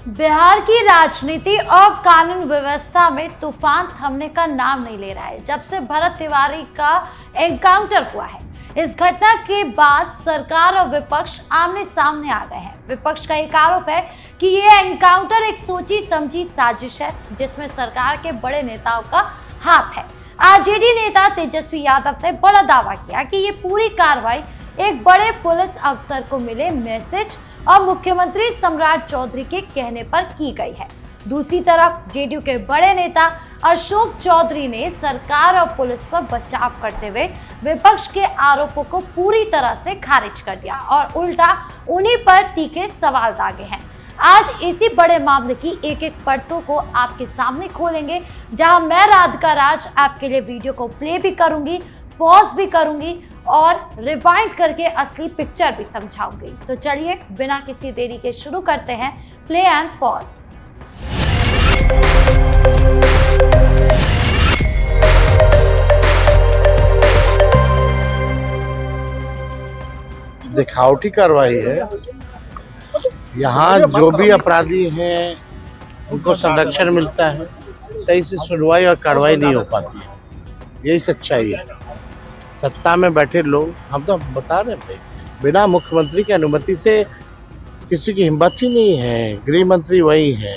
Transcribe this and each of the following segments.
बिहार की राजनीति और कानून व्यवस्था में तूफान थमने का नाम नहीं ले रहा है। जब से भरत तिवारी का एनकाउंटर हुआ है, इस घटना के बाद सरकार और विपक्ष आमने सामने आ गए हैं। विपक्ष का एक आरोप है कि ये एनकाउंटर एक सोची समझी साजिश है, जिसमें सरकार के बड़े नेताओं का हाथ है। आरजेडी नेता तेजस्वी यादव ने बड़ा दावा किया कि ये पूरी कार्रवाई एक बड़े पुलिस अफसर को मिले मैसेज और मुख्यमंत्री सम्राट चौधरी के कहने पर की गई है। दूसरी तरफ जेडीयू के बड़े नेता अशोक चौधरी ने सरकार और पुलिस पर बचाव करते हुए विपक्ष के आरोपों को पूरी तरह से खारिज कर दिया और उल्टा उन्हीं पर तीखे सवाल दागे हैं। आज इसी बड़े मामले की एक एक परतों को आपके सामने खोलेंगे, जहां मैं राधिका राज आपके लिए वीडियो को प्ले भी करूंगी, पॉज भी करूंगी और रिवाइंड करके असली पिक्चर भी समझाऊंगी। तो चलिए बिना किसी देरी के शुरू करते हैं प्ले एंड पॉज। दिखावटी कार्रवाई है। यहाँ जो भी अपराधी हैं उनको संरक्षण मिलता है, सही से सुनवाई और कार्रवाई नहीं हो पाती है। यही सच्चाई है। सत्ता में बैठे लोग, हम तो बता रहे हैं, बिना मुख्यमंत्री की अनुमति से किसी की हिम्मत ही नहीं है। गृह मंत्री वही है,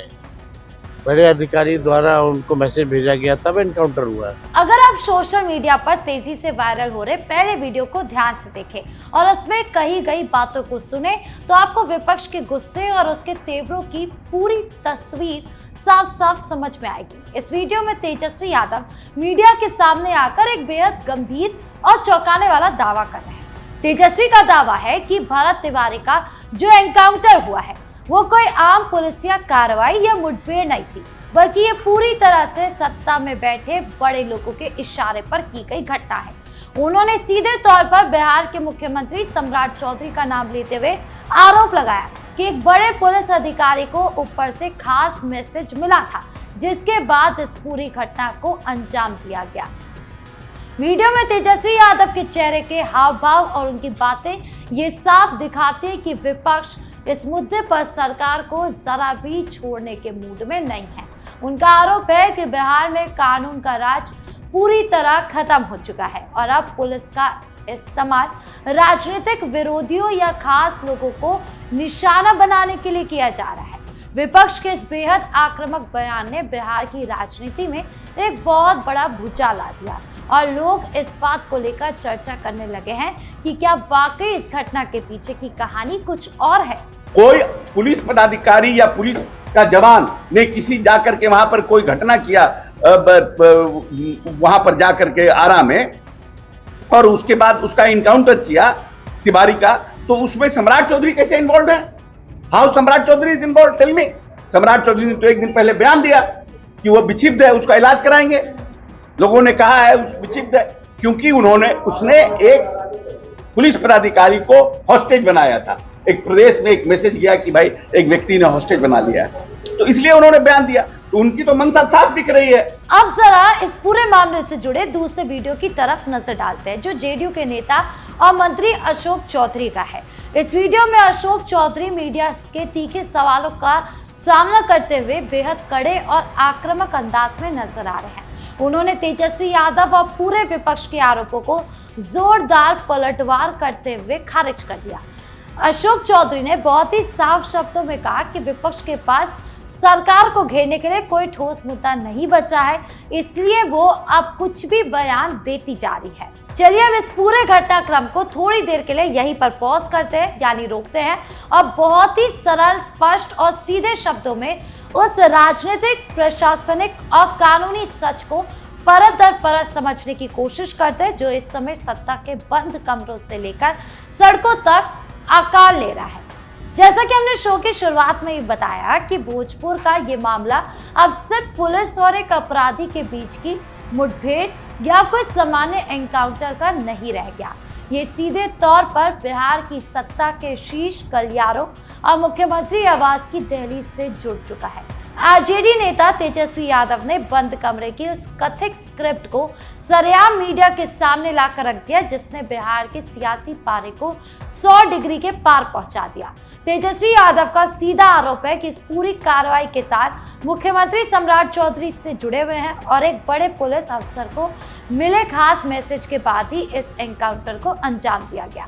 बड़े अधिकारी द्वारा उनको मैसेज भेजा गया, तब एनकाउंटर हुआ। अगर आप सोशल मीडिया पर तेजी से वायरल हो रहे पहले वीडियो को ध्यान से देखें और उसमें कही गई बातों को सुने, तो आपको विपक्ष के गुस्से और उसके तेवरों की पूरी तस्वीर साफ साफ समझ में आएगी। इस वीडियो में तेजस्वी यादव मीडिया के सामने आकर एक बेहद गंभीर और चौंकाने वाला दावा कर रहे हैं। तेजस्वी का दावा है कि भरत तिवारी का जो एनकाउंटर हुआ है वो कोई आम पुलिसिया कार्रवाई या मुठभेड़ नहीं थी, बल्कि ये पूरी तरह से सत्ता में बैठे बड़े लोगों के इशारे पर की गई घटना है। उन्होंने सीधे तौर पर बिहार के मुख्यमंत्री सम्राट चौधरी का नाम लेते हुए आरोप लगाया कि एक बड़े पुलिस अधिकारी को ऊपर से खास मैसेज मिला था, जिसके बाद इस पूरी घटना को अंजाम दिया गया। वीडियो में तेजस्वी यादव के चेहरे के हाव भाव और उनकी बातें ये साफ दिखाती है कि विपक्ष इस मुद्दे पर सरकार को जरा भी छोड़ने के मूड में नहीं है। उनका आरोप है कि बिहार में कानून का राज पूरी तरह खत्म हो चुका है और अब पुलिस का इस्तेमाल राजनीतिक विरोधियों या खास लोगों को निशाना बनाने के लिए किया जा रहा है। विपक्ष के इस बेहद आक्रामक बयान ने बिहार की राजनीति में एक बहुत बड़ा भूचाल ला दिया और लोग इस बात को लेकर चर्चा करने लगे हैं कि क्या वाकई इस घटना के पीछे की कहानी कुछ और है। कोई पुलिस पदाधिकारी या पुलिस का जवान ने किसी जाकर के वहां पर कोई घटना किया, वहां पर जाकर के आरा में, और उसके बाद उसका इनकाउंटर किया तिवारी का, तो उसमें सम्राट चौधरी कैसे इन्वॉल्व है? How Samrat Chaudhary is involve? Tell me. Samrat Chaudhary ने तो एक दिन पहले बयान दिया कि वो विक्षिप्त है, उसका इलाज कराएंगे। लोगों ने कहा है उस विक्षिप्त है क्योंकि उसने एक पुलिस पदाधिकारी को हॉस्टेज बनाया था। एक प्रदेश में एक मैसेज गया कि भाई एक व्यक्ति ने हॉस्टेज बना लिया है, तो इसलिए उन्होंने बयान दिया। तो उनकी तो मंशा साफ दिख रही है। अब जरा इस पूरे मामले से जुड़े दूसरे वीडियो की तरफ नजर डालते हैं, जो जेडीयू के नेता और मंत्री अशोक चौधरी का है। इस वीडियो में अशोक चौधरी मीडिया के तीखे सवालों का सामना करते हुए बेहद कड़े और आक्रामक अंदाज में नजर आ रहे हैं। उन्होंने तेजस्वी यादव और पूरे विपक्ष के आरोपों को जोरदार पलटवार करते हुए खारिज कर दिया। अशोक चौधरी ने बहुत ही साफ शब्दों में कहा कि विपक्ष के पास सरकार को घेरने के लिए कोई ठोस मुद्दा नहीं बचा है, इसलिए वो अब कुछ भी बयान देती जा रही है। चलिए अब इस पूरे घटनाक्रम को थोड़ी देर के लिए यहीं पर पॉज करते हैं, यानी रोकते हैं, और बहुत ही सरल, स्पष्ट और सीधे शब्दों में उस राजनीतिक, प्रशासनिक और कानूनी सच को परत दर परत समझने की कोशिश करते हैं, जो इस समय सत्ता के बंद कमरों से लेकर सड़कों तक आकार ले रहा है। जैसा कि हमने शो की शुरुआत में ही बताया कि भोजपुर का ये मामला अब सिर्फ पुलिस और एक अपराधी के बीच की मुठभेड़ या कोई सामान्य एनकाउंटर का नहीं रह गया। ये सीधे तौर पर बिहार की सत्ता के शीर्ष गलियारों और मुख्यमंत्री आवास की दहलीज से जुड़ चुका है। आरजेडी नेता तेजस्वी यादव ने बंद कमरे की उस कथित स्क्रिप्ट को सरेआम मीडिया के सामने लाकर रख दिया, जिसने बिहार के सियासी पारे को 100 डिग्री के पार पहुंचा दिया। तेजस्वी यादव का सीधा आरोप है कि इस पूरी कार्रवाई के तार मुख्यमंत्री सम्राट चौधरी से जुड़े हुए हैं और एक बड़े पुलिस अफसर को मिले खास मैसेज के बाद ही इस एनकाउंटर को अंजाम दिया गया।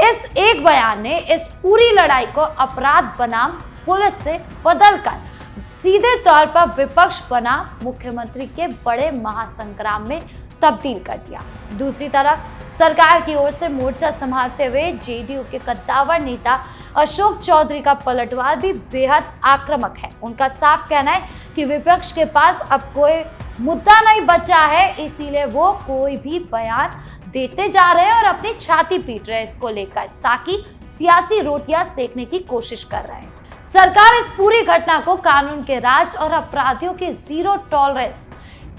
इस एक बयान ने इस पूरी लड़ाई को अपराध बनाम पुलिस से बदलकर सीधे तौर पर विपक्ष बना मुख्यमंत्री के बड़े महासंग्राम में तब्दील कर दिया। दूसरी तरफ सरकार की ओर से मोर्चा संभालते हुए जेडीयू के कद्दावर नेता अशोक चौधरी का पलटवार भी बेहद आक्रामक है। उनका साफ कहना है कि विपक्ष के पास अब कोई मुद्दा नहीं बचा है, इसीलिए वो कोई भी बयान देते जा रहे हैं और अपनी छाती पीट रहे हैं इसको लेकर, ताकि सियासी रोटियां सेकने की कोशिश कर रहे हैं। सरकार इस पूरी घटना को कानून के राज और अपराधियों की जीरो टॉलरेंस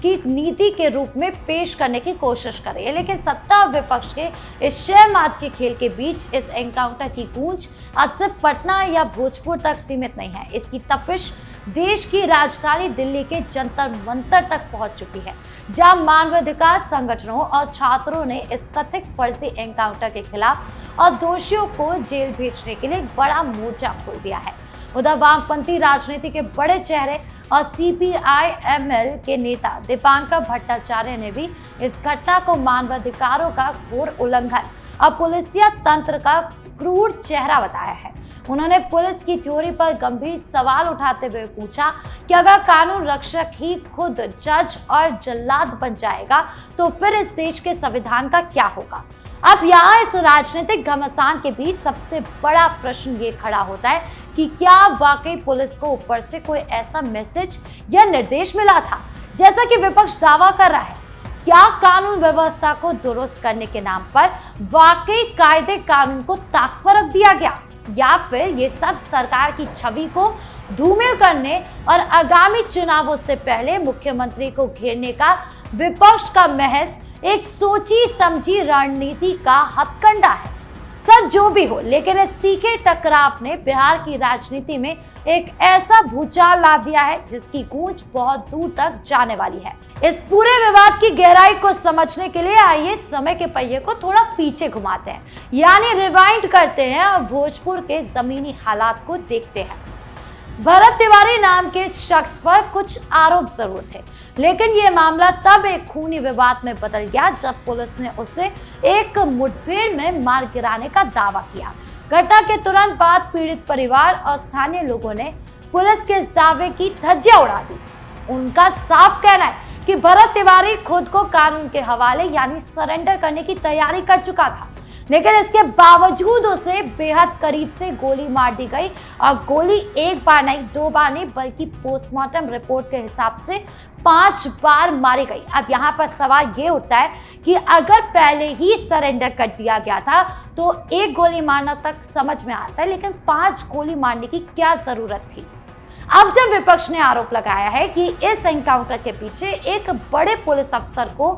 की नीति के रूप में पेश करने की कोशिश कर रही है, लेकिन सत्ता और विपक्ष के इस शहमात के खेल के बीच इस एनकाउंटर की गूंज आज सिर्फ पटना या भोजपुर तक सीमित नहीं है। इसकी तपिश देश की राजधानी दिल्ली के जंतर मंतर तक पहुंच चुकी है, जहां मानवाधिकार संगठनों और छात्रों ने इस कथित फर्जी एनकाउंटर के खिलाफ और दोषियों को जेल भेजने के लिए एक बड़ा मोर्चा खोल दिया है। उधर वामपंथी राजनीति के बड़े चेहरे और CPI-ML के नेता दीपांकर भट्टाचार्य ने भी इस घटना को मानवाधिकारों का घोर उल्लंघन और पुलिसिया तंत्र का क्रूर चेहरा बताया है। उन्होंने पुलिस की थ्योरी पर गंभीर सवाल उठाते हुए पूछा कि अगर कानून रक्षक ही खुद जज और जल्लाद बन जाएगा तो फिर इस देश के संविधान का क्या होगा। अब यहाँ इस राजनीतिक घमासान के बीच सबसे बड़ा प्रश्न ये खड़ा होता है कि क्या वाकई पुलिस को ऊपर से कोई ऐसा मैसेज या निर्देश मिला था जैसा कि विपक्ष दावा कर रहा है। क्या कानून व्यवस्था को दुरुस्त करने के नाम पर वाकई कायदे कानून को ताक पर रख दिया गया, या फिर ये सब सरकार की छवि को धूमिल करने और आगामी चुनावों से पहले मुख्यमंत्री को घेरने का विपक्ष का महज एक सोची समझी रणनीति का हथकंडा है। सच जो भी हो, लेकिन इस तीखे टकराव ने बिहार की राजनीति में एक ऐसा भूचाल ला दिया है जिसकी गूंज बहुत दूर तक जाने वाली है। इस पूरे विवाद की गहराई को समझने के लिए आइए समय के पहिए को थोड़ा पीछे घुमाते हैं, यानी रिवाइंड करते हैं और भोजपुर के जमीनी हालात को देखते हैं। भरत तिवारी नाम के शख्स पर कुछ आरोप जरूर थे, लेकिन ये मामला तब एक खूनी विवाद में बदल गया जब पुलिस ने उसे एक मुठभेड़ में मार गिराने का दावा किया। घटना के तुरंत बाद पीड़ित परिवार और स्थानीय लोगों ने पुलिस के इस दावे की धज्जियां उड़ा दी। उनका साफ कहना है कि भरत तिवारी खुद को कानून के हवाले यानी सरेंडर करने की तैयारी कर चुका था, लेकिन इसके बावजूद उसे बेहद करीब से गोली मार दी गई और गोली एक बार नहीं, 2 बार नहीं, बल्कि पोस्टमार्टम रिपोर्ट के हिसाब से 5 बार मारी गई। अब यहाँ पर सवाल ये उठता है कि अगर पहले ही सरेंडर कर दिया गया था तो एक गोली मारना तक समझ में आता है, लेकिन 5 गोली मारने की क्या जरूरत थी। अब जब विपक्ष ने आरोप लगाया है कि इस एनकाउंटर के पीछे एक बड़े पुलिस अफसर को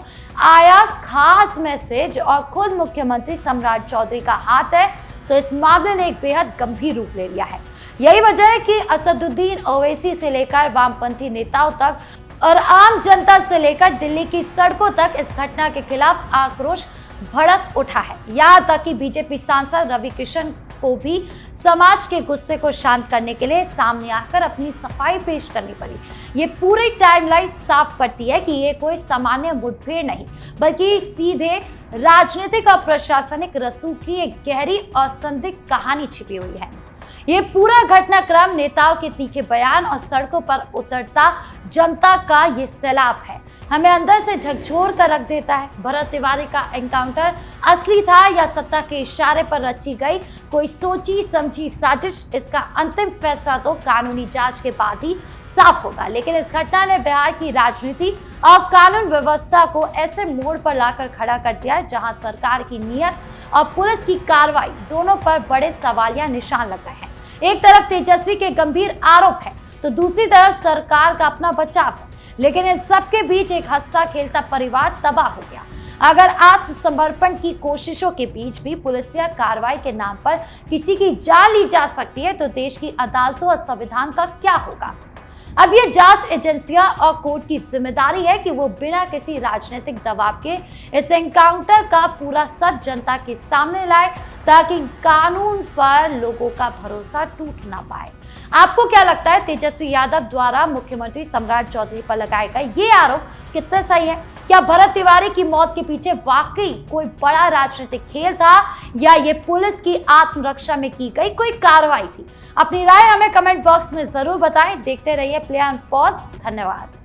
आया खास मैसेज और खुद मुख्यमंत्री सम्राट चौधरी का हाथ है, तो इस मामले ने एक बेहद गंभीर रूप ले लिया है। यही वजह है कि असदुद्दीन ओवैसी से लेकर वामपंथी नेताओं तक और आम जनता से लेकर दिल्ली की सड़कों तक इस घटना के खिलाफ आक्रोश भड़क उठा है। यहाँ तक कि बीजेपी सांसद रवि किशन को भी समाज के गुस्से को शांत करने के लिए सामने आकर अपनी सफाई पेश करनी पड़ी। ये पूरी टाइमलाइन साफ करती है कि ये कोई सामान्य मुठभेड़ नहीं, बल्कि सीधे राजनीतिक और प्रशासनिक रसूख की एक गहरी और संदिग्ध कहानी छिपी हुई है। ये पूरा घटनाक्रम नेताओं के तीखे बयान और सड़कों पर उतरता जनता का ये सैलाब है, हमें अंदर से झकझोर कर रख देता है। भरत तिवारी का एनकाउंटर असली था या सत्ता के इशारे पर रची गई कोई सोची समझी साजिश, इसका अंतिम फैसला तो कानूनी जांच के बाद ही साफ होगा। लेकिन इस घटना ने बिहार की राजनीति और कानून व्यवस्था को ऐसे मोड़ पर लाकर खड़ा कर दिया जहां सरकार की नीयत और पुलिस की कार्रवाई दोनों पर बड़े सवालिया निशान लग गए हैं। एक तरफ तेजस्वी के गंभीर आरोप है तो दूसरी तरफ सरकार का अपना बचाव है, लेकिन इस सब के बीच एक हंसता खेलता परिवार तबाह हो गया। अगर आत्मसमर्पण की कोशिशों के बीच भी पुलिसिया कार्रवाई के नाम पर किसी की जान ली जा सकती है तो देश की अदालतों और संविधान का क्या होगा। अब ये जांच एजेंसियां और कोर्ट की जिम्मेदारी है कि वो बिना किसी राजनीतिक दबाव के इस एनकाउंटर का पूरा सच जनता के सामने लाए, ताकि कानून पर लोगों का भरोसा टूट ना पाए। आपको क्या लगता है, तेजस्वी यादव द्वारा मुख्यमंत्री सम्राट चौधरी पर लगाए गए ये आरोप कितने सही है? क्या भरत तिवारी की मौत के पीछे वाकई कोई बड़ा राजनीतिक खेल था, या ये पुलिस की आत्मरक्षा में की गई कोई कार्रवाई थी? अपनी राय हमें कमेंट बॉक्स में जरूर बताएं। देखते रहिए प्ले ऑन पॉज। धन्यवाद।